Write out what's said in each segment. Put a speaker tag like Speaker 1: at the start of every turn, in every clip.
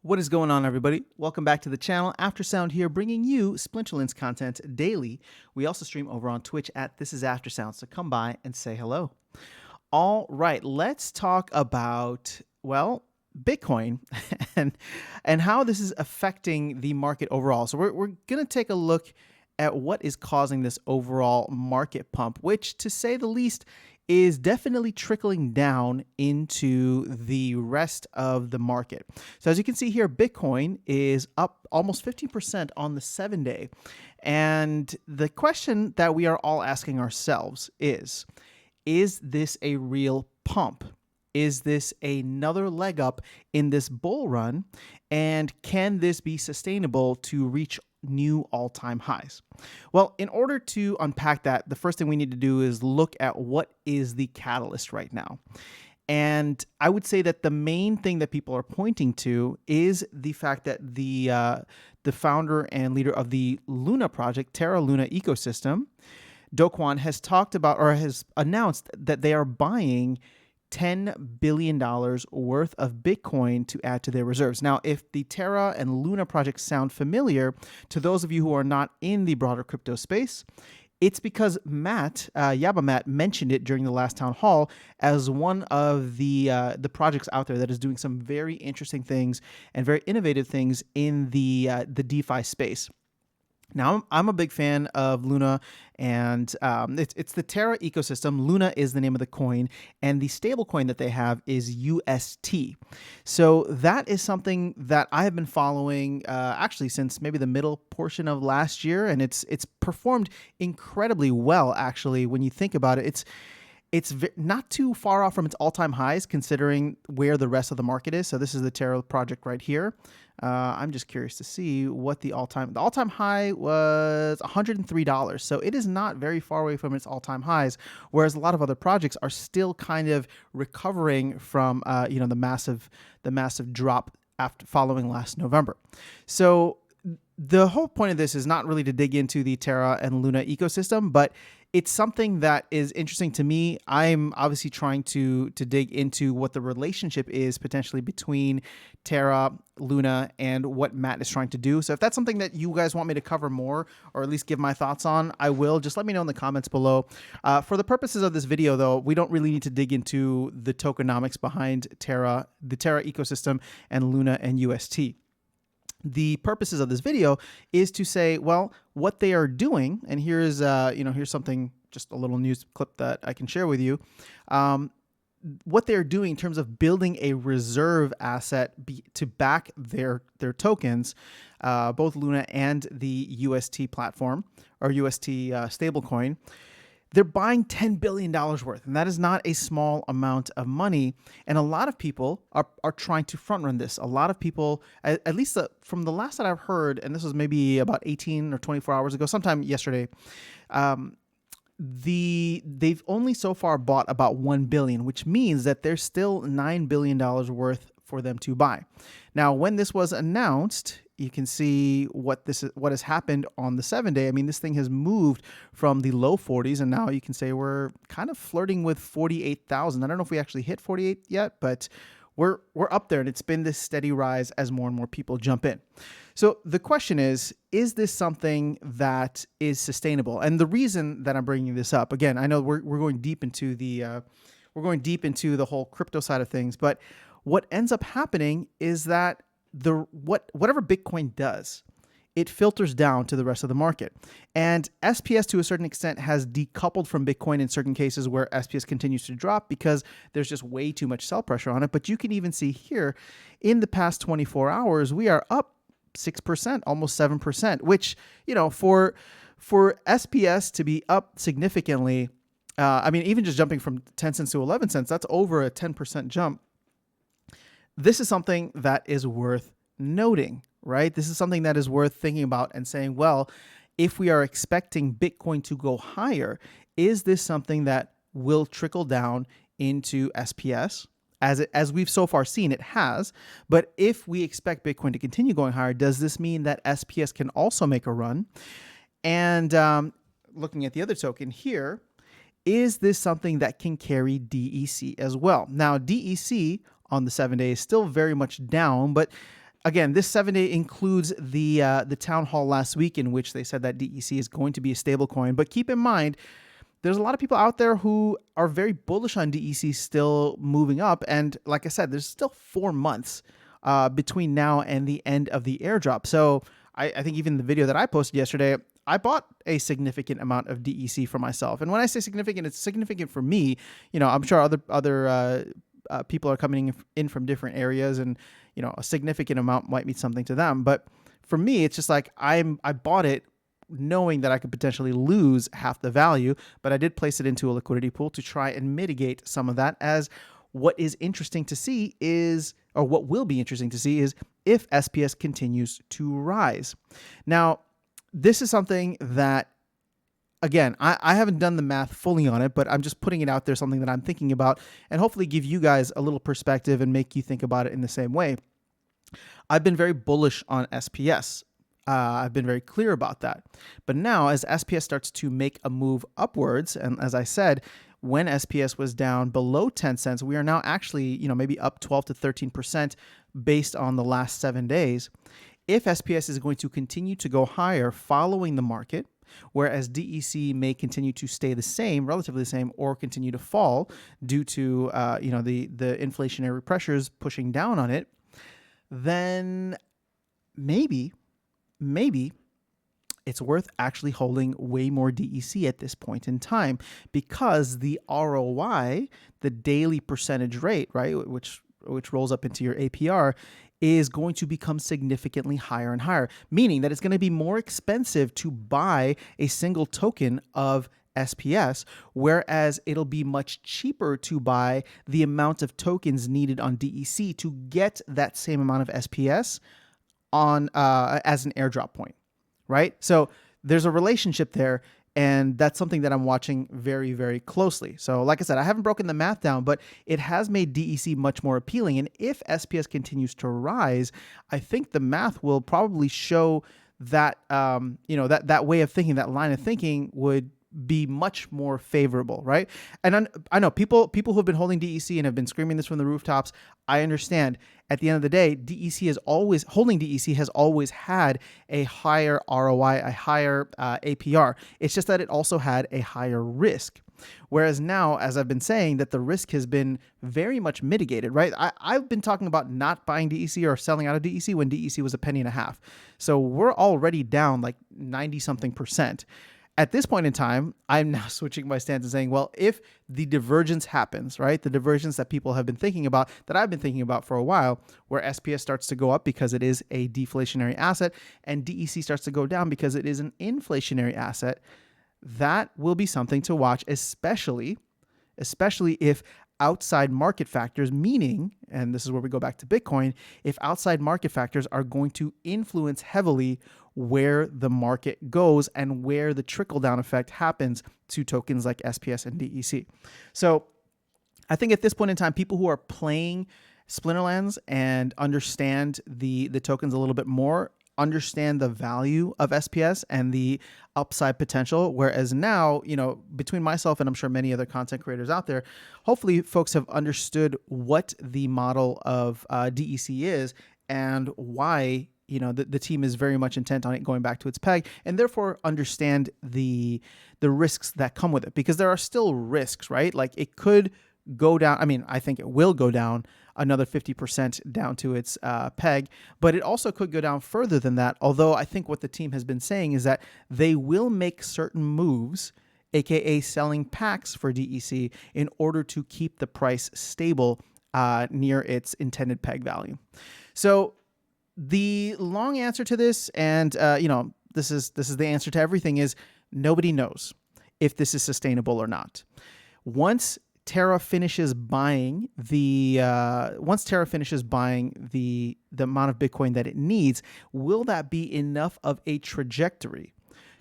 Speaker 1: What is going on, everybody? Welcome back to the channel. Aftersound here, bringing you Splinterlin's content daily. We also stream over on Twitch at This Is Aftersound, so come by and say hello. All right, let's talk about, well, Bitcoin and how this is affecting the market overall. So we're going to take a look at what is causing this overall market pump, which, to say the least, is definitely trickling down into the rest of the market. So as you can see here, Bitcoin is up almost 15% on the 7-day. And the question that we are all asking ourselves is this a real pump? Is this another leg up in this bull run? And can this be sustainable to reach new all-time highs? Well, in order to unpack that, the first thing we need to do is look at what is the catalyst right now. And I would say that the main thing that people are pointing to is the fact that the founder and leader of the Luna project, Terra Luna ecosystem, Do Kwon, has talked about or has announced that they are buying $10 billion worth of Bitcoin to add to their reserves. Now, if the Terra and Luna projects sound familiar to those of you who are not in the broader crypto space, it's because Matt mentioned it during the last town hall as one of the projects out there that is doing some very interesting things and very innovative things in the DeFi space. Now, I'm a big fan of Luna, and it's the Terra ecosystem. Luna is the name of the coin, and the stable coin that they have is UST. So that is something that I have been following actually since maybe the middle portion of last year, and it's performed incredibly well, actually, when you think about it. It's not too far off from its all-time highs, considering where the rest of the market is. So this is the Terra project right here. I'm just curious to see what the all-time high was $103. So it is not very far away from its all-time highs, whereas a lot of other projects are still kind of recovering from the massive drop after following last November. So the whole point of this is not really to dig into the Terra and Luna ecosystem, but it's something that is interesting to me. I'm obviously trying to dig into what the relationship is potentially between Terra, Luna, and what Matt is trying to do. So if that's something that you guys want me to cover more, or at least give my thoughts on, I will. Just let me know in the comments below. For the purposes of this video, though, we don't really need to dig into the tokenomics behind Terra, the Terra ecosystem, and Luna and UST. The purposes of this video is to say, well, what they are doing, and here's here's something, just a little news clip that I can share with you. What they're doing in terms of building a reserve asset to back their tokens, both Luna and the UST platform or UST stablecoin. They're buying $10 billion worth, and that is not a small amount of money. And a lot of people are trying to front run this. A lot of people, at least from the last that I've heard, and this was maybe about 18 or 24 hours ago, sometime yesterday, they've only so far bought about $1 billion, which means that there's still $9 billion worth for them to buy. Now, when this was announced, you can see what has happened on the 7-day. I mean, this thing has moved from the low 40s, and now you can say we're kind of flirting with 48,000. I don't know if we actually hit 48 yet, but we're up there, and it's been this steady rise as more and more people jump in. So the question is this something that is sustainable? And the reason that I'm bringing this up, again, I know we're going deep into the whole crypto side of things, but what ends up happening is that whatever Bitcoin does, it filters down to the rest of the market. And SPS, to a certain extent, has decoupled from Bitcoin in certain cases where SPS continues to drop because there's just way too much sell pressure on it. But you can even see here, in the past 24 hours, we are up 6%, almost 7%, which, for SPS to be up significantly, I mean, even just jumping from 10 cents to 11 cents, that's over a 10% jump. This is something that is worth noting, right? This is something that is worth thinking about and saying, well, if we are expecting Bitcoin to go higher, is this something that will trickle down into SPS? As we've so far seen, it has. But if we expect Bitcoin to continue going higher, does this mean that SPS can also make a run? And looking at the other token here, is this something that can carry DEC as well? Now, DEC on the 7-day is still very much down, but again, this 7-day includes the town hall last week in which they said that DEC is going to be a stable coin. But keep in mind, there's a lot of people out there who are very bullish on DEC still moving up. And like I said, there's still 4 months between now and the end of the airdrop. So I think even the video that I posted yesterday, I bought a significant amount of DEC for myself. And when I say significant, it's significant for me. I'm sure other people are coming in from different areas, and a significant amount might mean something to them. But for me, it's just like I bought it knowing that I could potentially lose half the value, but I did place it into a liquidity pool to try and mitigate some of that. As what is interesting to see is, or what will be interesting to see is, if SPS continues to rise. Now, this is something that, again, I haven't done the math fully on it, but I'm just putting it out there, something that I'm thinking about, and hopefully give you guys a little perspective and make you think about it in the same way. I've been very bullish on SPS. I've been very clear about that. But now, as SPS starts to make a move upwards, and as I said, when SPS was down below 10 cents, we are now actually, maybe up 12 to 13% based on the last 7 days. If SPS is going to continue to go higher following the market, whereas DEC may continue to stay the same, relatively the same, or continue to fall due to the inflationary pressures pushing down on it, then maybe it's worth actually holding way more DEC at this point in time, because the ROI, the daily percentage rate, right, which rolls up into your APR, is going to become significantly higher and higher, meaning that it's going to be more expensive to buy a single token of SPS, whereas it'll be much cheaper to buy the amount of tokens needed on DEC to get that same amount of SPS on as an airdrop point, right? So there's a relationship there, and that's something that I'm watching very, very closely. So like I said, I haven't broken the math down, but it has made DEC much more appealing. And if SPS continues to rise, I think the math will probably show that, that way of thinking, that line of thinking would be much more favorable, right? And I know people who have been holding DEC and have been screaming this from the rooftops. I understand. At the end of the day, holding DEC has always had a higher ROI, a higher APR. It's just that it also had a higher risk. Whereas now, as I've been saying, that the risk has been very much mitigated, right? I've been talking about not buying DEC or selling out of DEC when DEC was $0.015. So we're already down like 90-something%. At this point in time, I'm now switching my stance and saying, well, if the divergence happens, right, the divergence that people have been thinking about, that I've been thinking about for a while, where SPS starts to go up because it is a deflationary asset and DEC starts to go down because it is an inflationary asset, that will be something to watch, especially if outside market factors, meaning, and this is where we go back to Bitcoin, if outside market factors are going to influence heavily where the market goes and where the trickle-down effect happens to tokens like SPS and DEC. So I think at this point in time, people who are playing Splinterlands and understand the tokens a little bit more, understand the value of SPS and the upside potential. Whereas now, between myself and I'm sure many other content creators out there, hopefully folks have understood what the model of DEC is and why, the team is very much intent on it going back to its peg, and therefore understand the risks that come with it, because there are still risks, right? Like it could go down. I mean, I think it will go down another 50% down to its peg, but it also could go down further than that. Although I think what the team has been saying is that they will make certain moves, aka selling packs for DEC, in order to keep the price stable near its intended peg value. So the long answer to this, and this is the answer to everything, is nobody knows if this is sustainable or not. Once Terra finishes buying the amount of Bitcoin that it needs, will that be enough of a trajectory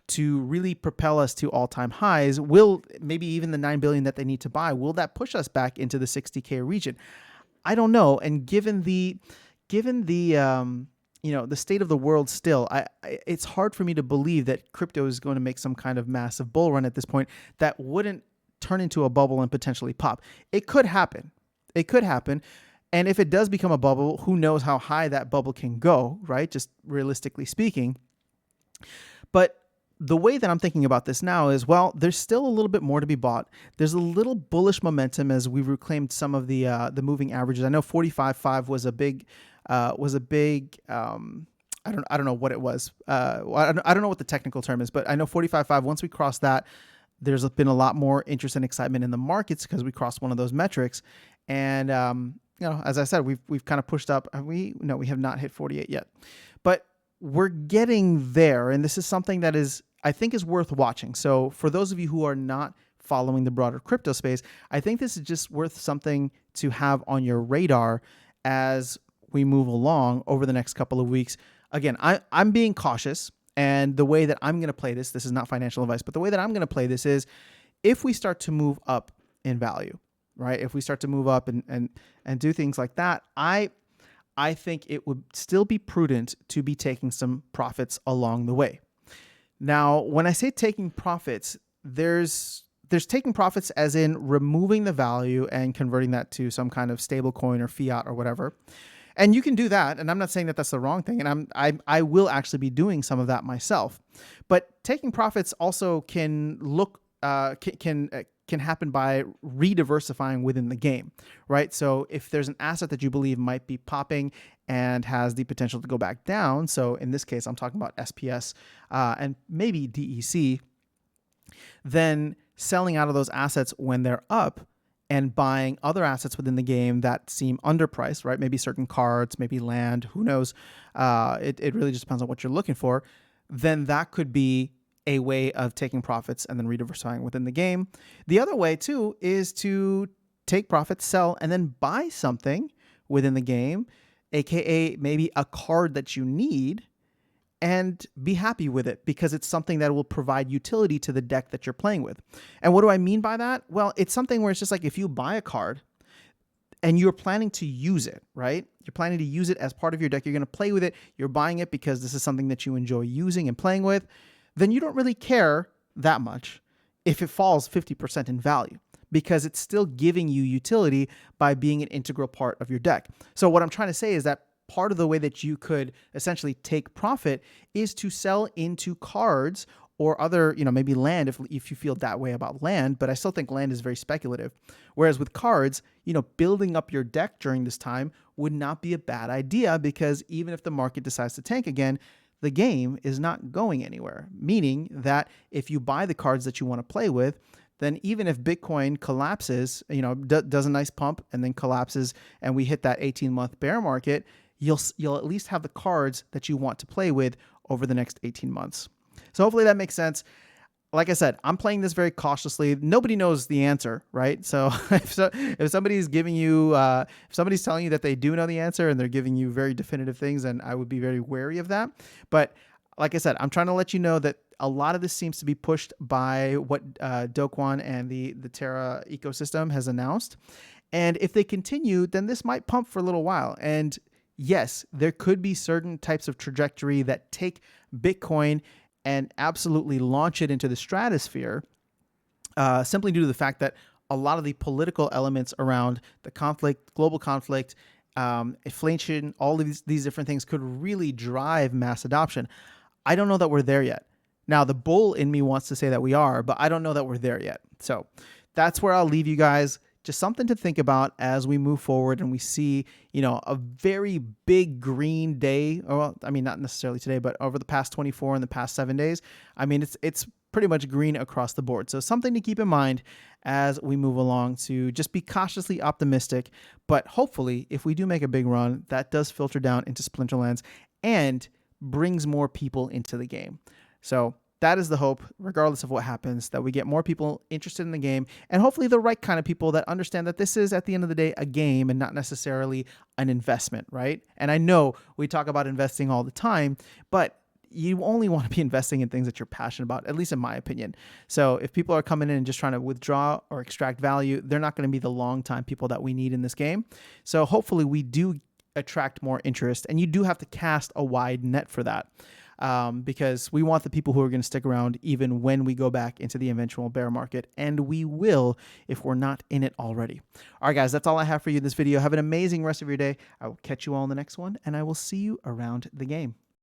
Speaker 1: to really propel us to all-time highs? Will maybe even the 9 billion that they need to buy, will that push us back into the 60K region? I don't know. And given the the state of the world still, it's hard for me to believe that crypto is going to make some kind of massive bull run at this point that wouldn't turn into a bubble and potentially pop. It could happen. And if it does become a bubble, who knows how high that bubble can go, right? Just realistically speaking. But the way that I'm thinking about this now is, well, there's still a little bit more to be bought. There's a little bullish momentum as we reclaimed some of the moving averages. I know 45.5 was a big I don't know what it was. I don't know what the technical term is, but I know 45.5. Once we cross that, there's been a lot more interest and excitement in the markets because we crossed one of those metrics. And as I said, we've kind of pushed up. We have not hit 48 yet, but we're getting there. And this is something that I think is worth watching. So for those of you who are not following the broader crypto space, I think this is just worth something to have on your radar as we move along over the next couple of weeks. Again, I'm being cautious, and the way that I'm going to play this is not financial advice, but the way that I'm going to play this is if we start to move up in value, right? If we start to move up and do things like that, I think it would still be prudent to be taking some profits along the way. Now, when I say taking profits, there's taking profits as in removing the value and converting that to some kind of stable coin or fiat or whatever. And you can do that, and I'm not saying that that's the wrong thing, and I will actually be doing some of that myself. But taking profits also can happen by re-diversifying within the game, right? So if there's an asset that you believe might be popping and has the potential to go back down, so in this case I'm talking about SPS and maybe DEC, then selling out of those assets when they're up and buying other assets within the game that seem underpriced, right? Maybe certain cards, maybe land, who knows? It really just depends on what you're looking for. Then that could be a way of taking profits and then rediversifying within the game. The other way too is to take profits, sell, and then buy something within the game, aka maybe a card that you need, and be happy with it because it's something that will provide utility to the deck that you're playing with. And what do I mean by that? Well, it's something where it's just like if you buy a card and you're planning to use it, right? You're planning to use it as part of your deck. You're going to play with it. You're buying it because this is something that you enjoy using and playing with. Then you don't really care that much if it falls 50% in value because it's still giving you utility by being an integral part of your deck. So what I'm trying to say is that part of the way that you could essentially take profit is to sell into cards or other, maybe land if you feel that way about land, but I still think land is very speculative. Whereas with cards, building up your deck during this time would not be a bad idea because even if the market decides to tank again, the game is not going anywhere. Meaning that if you buy the cards that you want to play with, then even if Bitcoin collapses, does a nice pump and then collapses and we hit that 18-month bear market, you'll at least have the cards that you want to play with over the next 18 months. So hopefully that makes sense. Like I said, I'm playing this very cautiously. Nobody knows the answer, right? So if somebody's giving you, if somebody's telling you that they do know the answer and they're giving you very definitive things, then I would be very wary of that. But like I said, I'm trying to let you know that a lot of this seems to be pushed by what Do and the Terra ecosystem has announced. And if they continue, then this might pump for a little while. And yes, there could be certain types of trajectory that take Bitcoin and absolutely launch it into the stratosphere, simply due to the fact that a lot of the political elements around the conflict, global conflict, inflation, all of these different things could really drive mass adoption. I don't know that we're there yet. Now, the bull in me wants to say that we are, but I don't know that we're there yet. So that's where I'll leave you guys. Just something to think about as we move forward and we see, a very big green day. Well, I mean, not necessarily today, but over the past 24 and the past 7 days, I mean, it's pretty much green across the board. So something to keep in mind as we move along, to just be cautiously optimistic. But hopefully, if we do make a big run, that does filter down into Splinterlands and brings more people into the game. So that is the hope, regardless of what happens, that we get more people interested in the game and hopefully the right kind of people that understand that this is, at the end of the day, a game and not necessarily an investment, right? And I know we talk about investing all the time, but you only want to be investing in things that you're passionate about, at least in my opinion. So if people are coming in and just trying to withdraw or extract value, they're not going to be the long-time people that we need in this game. So hopefully we do attract more interest, and you do have to cast a wide net for that. because we want the people who are going to stick around even when we go back into the eventual bear market, and we will if we're not in it already. All right, guys, that's all I have for you in this video. Have an amazing rest of your day. I will catch you all in the next one, and I will see you around the game.